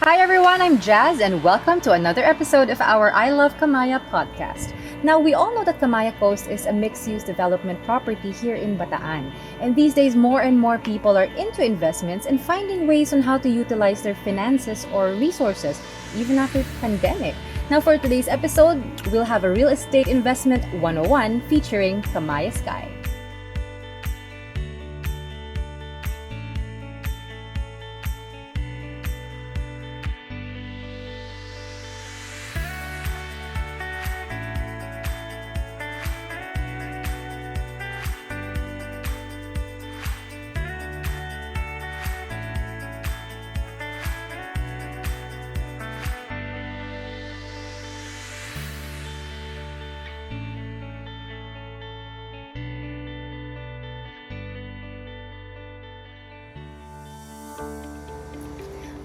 Hi everyone, I'm Jazz and welcome to another episode of our I Love Camaya podcast. Now, we all know that Camaya Coast is a mixed-use development property here in Bataan. And these days, more and more people are into investments and finding ways on how to utilize their finances or resources, even after the pandemic. Now, for today's episode, we'll have a real estate investment 101 featuring Camaya Sky.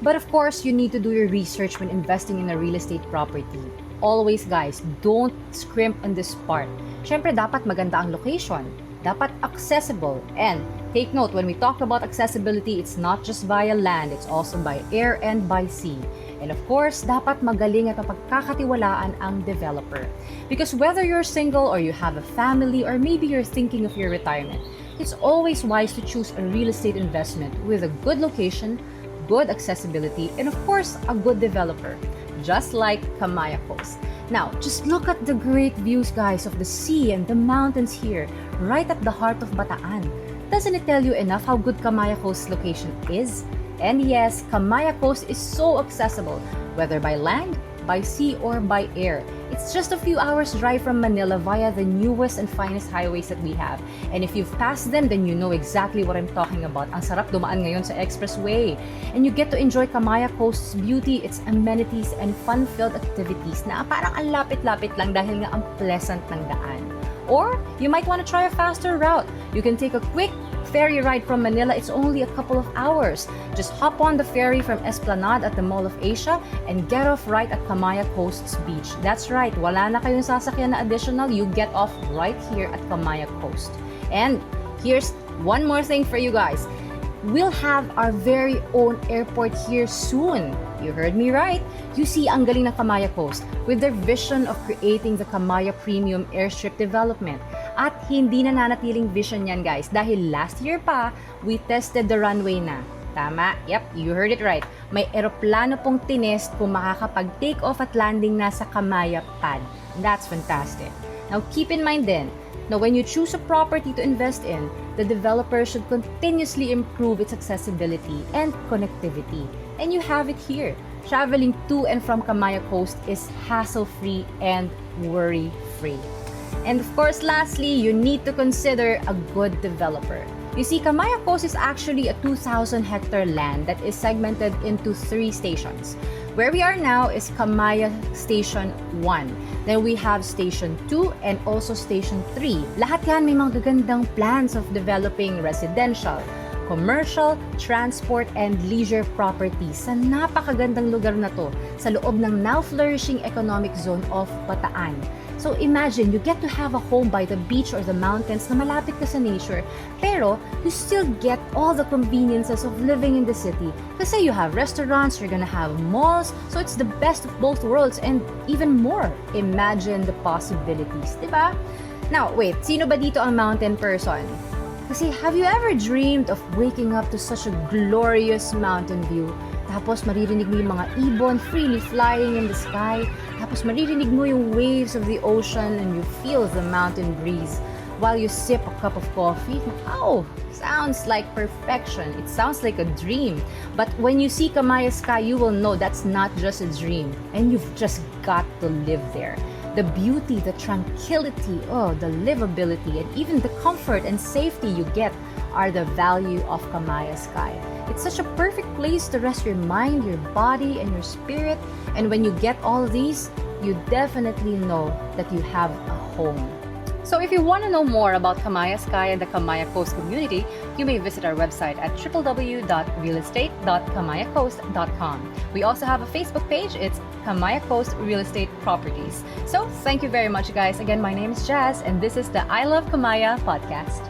But of course, you need to do your research when investing in a real estate property. Always guys, don't scrimp on this part. Syempre, dapat maganda ang location. Dapat accessible. And take note, when we talk about accessibility, it's not just via land, it's also by air and by sea. And of course, dapat magaling at mapagkakatiwalaan ang developer. Because whether you're single or you have a family or maybe you're thinking of your retirement, it's always wise to choose a real estate investment with a good location, good accessibility, and of course, a good developer, just like Camaya Coast. Now, just look at the great views, guys, of the sea and the mountains here, right at the heart of Bataan. Doesn't it tell you enough how good Camaya Coast's location is? And yes, Camaya Coast is so accessible, whether by land, by sea, or by air. It's just a few hours drive from Manila via the newest and finest highways that we have. And if you've passed them, then you know exactly what I'm talking about. Ang sarap dumaan ngayon sa expressway. And you get to enjoy Camaya Coast's beauty, its amenities, and fun-filled activities na parang ang lapit-lapit lang dahil nga ang pleasant ng daan. Or, you might want to try a faster route. You can take a quick ferry ride from Manila. It's only a couple of hours. Just hop on the ferry from Esplanade at the Mall of Asia and get off right at Camaya Coast's beach. That's right, wala na kayong sasakyan na additional. You get off right here at Camaya Coast. And here's one more thing for you guys. We'll have our very own airport here soon. You heard me right. You see, ang galing ng Camaya Coast with their vision of creating the Camaya Premium Airstrip Development. At hindi na nanatiling vision yan, guys, dahil last year pa, we tested the runway na. Tama? Yep, you heard it right. May eroplano pong tinest kung makakapag-take off at landing na sa Camaya pad. That's fantastic. Now, keep in mind then, now, when you choose a property to invest in, the developer should continuously improve its accessibility and connectivity. And you have it here. Traveling to and from Camaya Coast is hassle-free and worry-free. And of course, lastly, you need to consider a good developer. You see, Camaya Coast is actually a 2,000-hectare land that is segmented into 3 stations. Where we are now is Camaya Station 1. Then we have Station 2 and also Station 3. Lahat yan may mga gagandang plans of developing residential, commercial, transport, and leisure properties sa napakagandang lugar na to sa loob ng now flourishing economic zone of Bataan. So imagine, you get to have a home by the beach or the mountains na malapit ka sa nature, pero you still get all the conveniences of living in the city. Kasi you have restaurants, you're gonna have malls, so it's the best of both worlds and even more. Imagine the possibilities, diba? Now, wait, sino ba dito ang mountain person? Kasi have you ever dreamed of waking up to such a glorious mountain view? Tapos maririnig mo yung mga ibon freely flying in the sky. Tapos maririnig mo yung waves of the ocean and you feel the mountain breeze while you sip a cup of coffee. Oh, sounds like perfection. It sounds like a dream. But when you see Camaya Sky, you will know that's not just a dream. And you've just got to live there. The beauty, the tranquility, the livability, and even the comfort and safety you get are the value of Camaya Sky. It's such a perfect place to rest your mind, your body, and your spirit. And when you get all these, you definitely know that you have a home. So if you want to know more about Camaya Sky and the Camaya Coast community, you may visit our website at www.realestate.camayacoast.com. We also have a Facebook page. It's Camaya Coast Real Estate Properties. So thank you very much, guys. Again, my name is Jazz, and this is the I Love Camaya podcast.